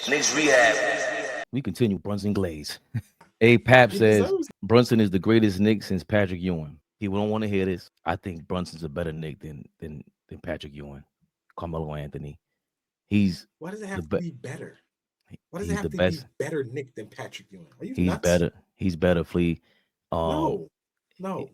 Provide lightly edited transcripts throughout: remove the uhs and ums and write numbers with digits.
Knicks Rehab. We continue Brunson Glaze. A Pap He says deserves Brunson is the greatest Knick since Patrick Ewing. People don't want to hear this. I think Brunson's a better Knick than Patrick Ewing. Carmelo Anthony. He's Why does it the have to best. be better? Why does it He's the have to be best. better Nick than Patrick Ewing? Are you He's nuts? better. He's better, Flea. Um, No, no.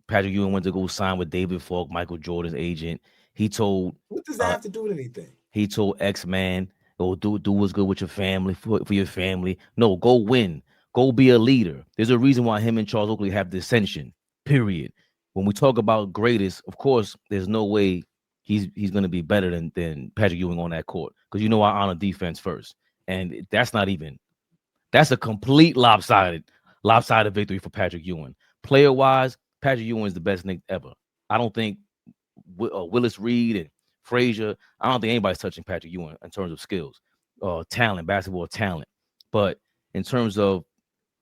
Patrick Ewing went to go sign with David Falk, Michael Jordan's agent. He told What does that uh have to do with anything? he told X-Man, "Go do what's good with your family for your family. No, go win. Go be a leader." There's a reason why him and Charles Oakley have dissension. Period. When we talk about greatest, of course, there's no way he's going to be better than Patrick Ewing on that court, because I honor defense first, and that's a complete lopsided victory for Patrick Ewing. Player wise, Patrick Ewing is the best Knick ever. I don't think Willis Reed and Frazier. I don't think anybody's touching Patrick Ewing in terms of skills, talent, basketball talent. But in terms of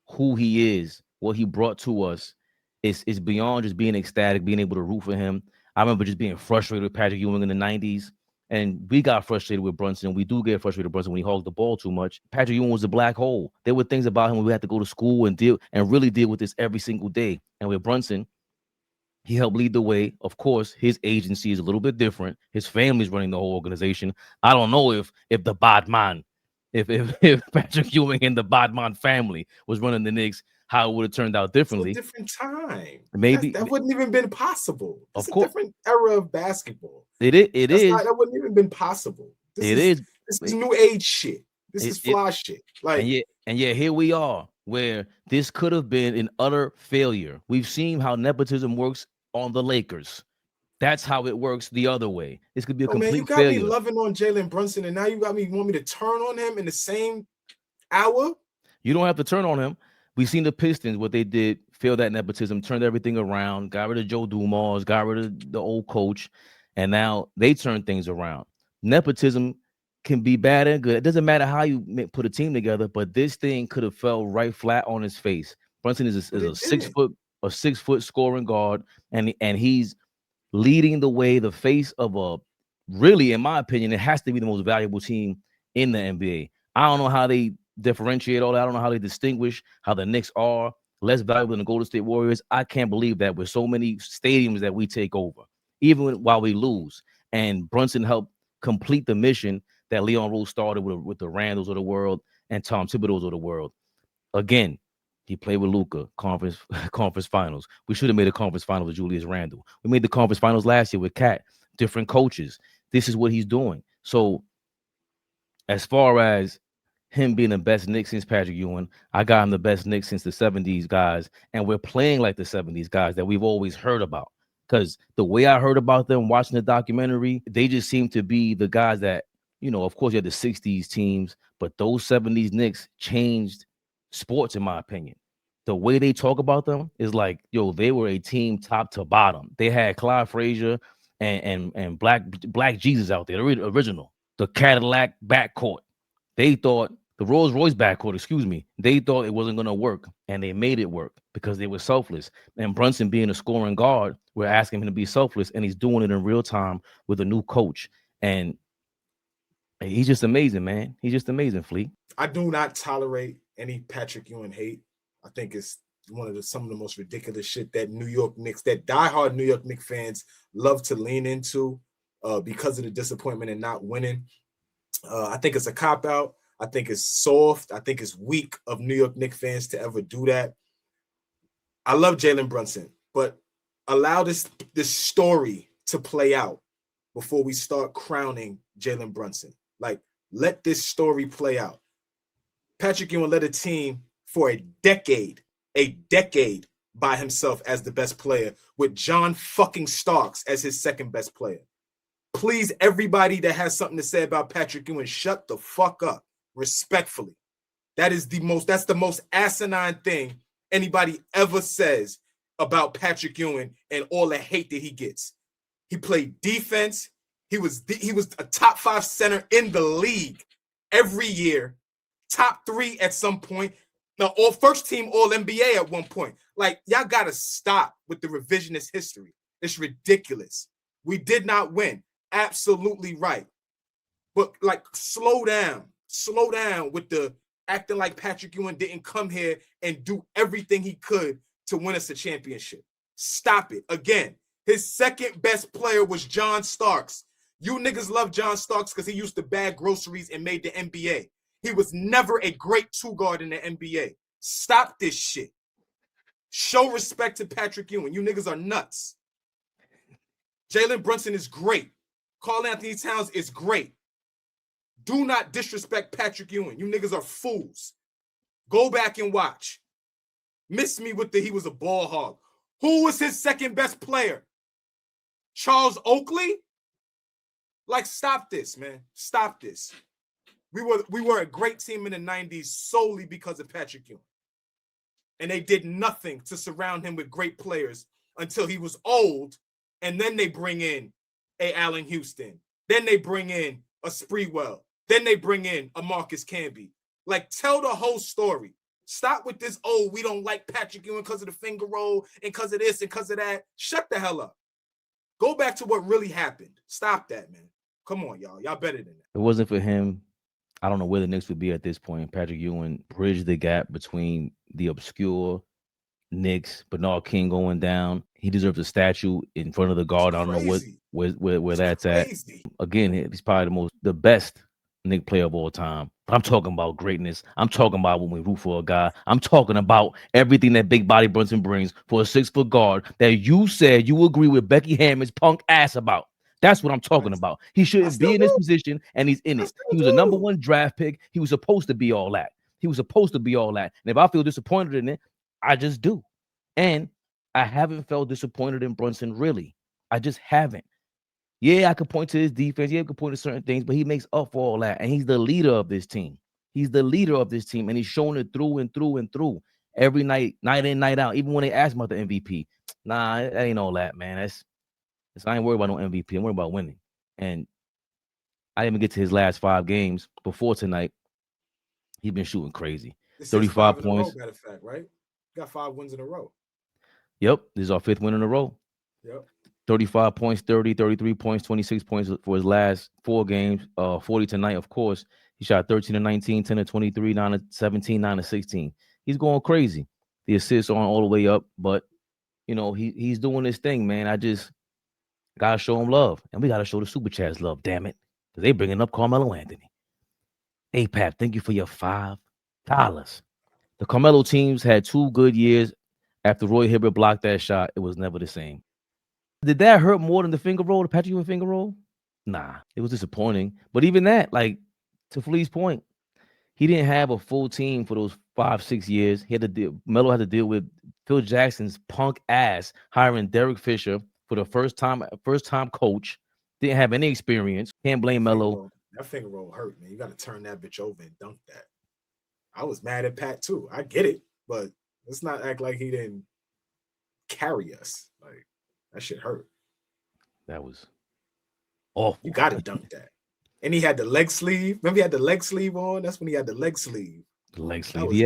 who he is, what he brought to us, is beyond just being ecstatic, being able to root for him. I remember just being frustrated with Patrick Ewing in the 90s. And we got frustrated with Brunson. We do get frustrated with Brunson when he hogs the ball too much. Patrick Ewing was a black hole. There were things about him when we had to go to school and really deal with this every single day. And with Brunson, he helped lead the way. Of course, his agency is a little bit different. His family's running the whole organization. I don't know if the Badman, if Patrick Ewing and the Badman family was running the Knicks, how it would have turned out differently. It's a different time. Maybe that wouldn't even been possible. It's of a course, different era of basketball. It is. That wouldn't even been possible. This is new age shit. This is fly shit. Like, and yet here we are, where this could have been an utter failure. We've seen how nepotism works on the Lakers. That's how it works the other way. This could be a complete you got failure. me loving on Jalen Brunson, and now you want me to turn on him in the same hour? You don't have to turn on him. We've seen the Pistons, what they did, fail that nepotism, turned everything around, got rid of Joe Dumars, got rid of the old coach, and now they turn things around. Nepotism can be bad and good. It doesn't matter how you put a team together, but this thing could have fell right flat on his face. Brunson is a 6 foot scoring guard, and he's leading the way, the face of a really, in my opinion, it has to be the most valuable team in the NBA. I don't know how they differentiate all that. I don't know how they distinguish how the Knicks are less valuable than the Golden State Warriors. I can't believe that with so many stadiums that we take over, even while we lose. And Brunson helped complete the mission that Leon Rose started with the Randalls of the world and Tom Thibodeau's of the world. Again, he played with Luka, conference finals. We should have made a conference final with Julius Randle. We made the conference finals last year with Cat, different coaches. This is what he's doing. So as far as him being the best Knick since Patrick Ewing, I got him the best Knick since the 70s guys, and we're playing like the 70s guys that we've always heard about. Because the way I heard about them watching the documentary, they just seem to be the guys that, of course you had the 60s teams, but those 70s Knicks changed sports, in my opinion. The way they talk about them is like, they were a team top to bottom. They had Clyde Frazier and Black Jesus out there, the original, the Cadillac backcourt. They thought the Rolls Royce backcourt, they thought it wasn't going to work, and they made it work because they were selfless. And Brunson, being a scoring guard, we're asking him to be selfless, and he's doing it in real time with a new coach. And he's just amazing, man. He's just amazing, Flea. I do not tolerate any Patrick Ewing hate. I think it's some of the most ridiculous shit that New York Knicks, that diehard New York Knicks fans love to lean into because of the disappointment and not winning. I think it's a cop-out. I think it's soft. I think it's weak of New York Knicks fans to ever do that. I love Jalen Brunson, but allow this story to play out before we start crowning Jalen Brunson. Like, let this story play out. Patrick Ewing led a team for a decade by himself as the best player, with John fucking Starks as his second best player. Please, everybody that has something to say about Patrick Ewing, shut the fuck up, respectfully. That's the most asinine thing anybody ever says about Patrick Ewing and all the hate that he gets. He played defense. He was a top 5 center in the league every year, top 3 at some point. Now, all first team All NBA at one point. Like, y'all gotta stop with the revisionist history. It's ridiculous. We did not win. Absolutely right. But, like, slow down. slow down with the acting like Patrick Ewing didn't come here and do everything he could to win us a championship. Stop it. Again, his second best player was John Starks. You niggas love John Starks because he used to bag groceries and made the NBA. He was never a great two guard in the NBA. Stop this shit. Show respect to Patrick Ewing. You niggas are nuts. Jalen Brunson is great. Karl Anthony Towns is great. Do not disrespect Patrick Ewing. You niggas are fools. Go back and watch. Miss me with the he was a ball hog. Who was his second best player? Charles Oakley? Like, stop this, man. Stop this. We were a great team in the 90s solely because of Patrick Ewing. And they did nothing to surround him with great players until he was old. And then they bring in a Allen Houston. Then they bring in a Spreewell. Then they bring in a Marcus Camby. Like, tell the whole story. Stop with this, oh, we don't like Patrick Ewing because of the finger roll and because of this and because of that. Shut the hell up. Go back to what really happened. Stop that, man. Come on, y'all. Y'all better than that. If it wasn't for him, I don't know where the Knicks would be at this point. Patrick Ewing bridged the gap between the obscure Knicks, Bernard King going down. He deserves a statue in front of the guard. I don't know where that's at. Again, he's probably the best Knick player of all time. But I'm talking about greatness. I'm talking about when we root for a guy. I'm talking about everything that big body Brunson brings for a 6-foot guard that you said you agree with Becky Hammond's punk ass about. That's what I'm talking about. He shouldn't be in this position, and he's in it. He was a number 1 draft pick. He was supposed to be all that. And if I feel disappointed in it, I just do. And I haven't felt disappointed in Brunson, really. I just haven't. Yeah, I could point to his defense. Yeah, I could point to certain things, but he makes up for all that. And he's the leader of this team. And he's showing it through and through and through. Every night, night in, night out. Even when they ask about the MVP. Nah, it ain't all that, man. I ain't worried about no MVP. I'm worried about winning. And I didn't even get to his last 5 games before tonight. He's been shooting crazy. 35 points. Matter of fact, right? Got 5 wins in a row. Yep. This is our 5th win in a row. Yep. 35 points, 30, 33 points, 26 points for his last 4 games. 40 tonight, of course. He shot 13 to 19, 10 to 23, 9 to 17, 9 to 16. He's going crazy. The assists aren't all the way up, but, you know, he's doing this thing, man. I just got to show him love. And we got to show the Super Chats love, damn it. Because they bringing up Carmelo Anthony. Hey, Pap, thank you for your $5. The Carmelo teams had 2 good years. After Roy Hibbert blocked that shot, it was never the same. Did that hurt more than the finger roll, the Patrick Ewing finger roll? Nah, it was disappointing. But even that, like, to Flea's point, he didn't have a full team for those 5-6 years. Melo had to deal with Phil Jackson's punk ass hiring Derek Fisher for the first time coach. Didn't have any experience. Can't blame Melo. That finger roll hurt, man. You got to turn that bitch over and dunk that. I was mad at Pat too. I get it, but let's not act like he didn't carry us. Like, that shit hurt. That was awful. You got to dunk that. And he had the leg sleeve. Remember he had the leg sleeve on? That's when he had the leg sleeve. The leg sleeve. He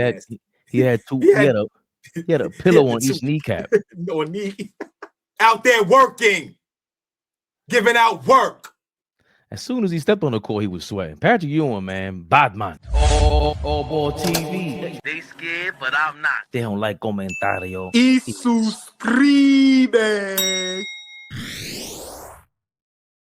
had two. He had a pillow on each kneecap. No knee. Out there working. Giving out work. As soon as he stepped on the court, he was sweating. Patrick Ewing, man, bad man. Oh, boy, TV. They scared, but I'm not. They don't like comentario. Y suscribe.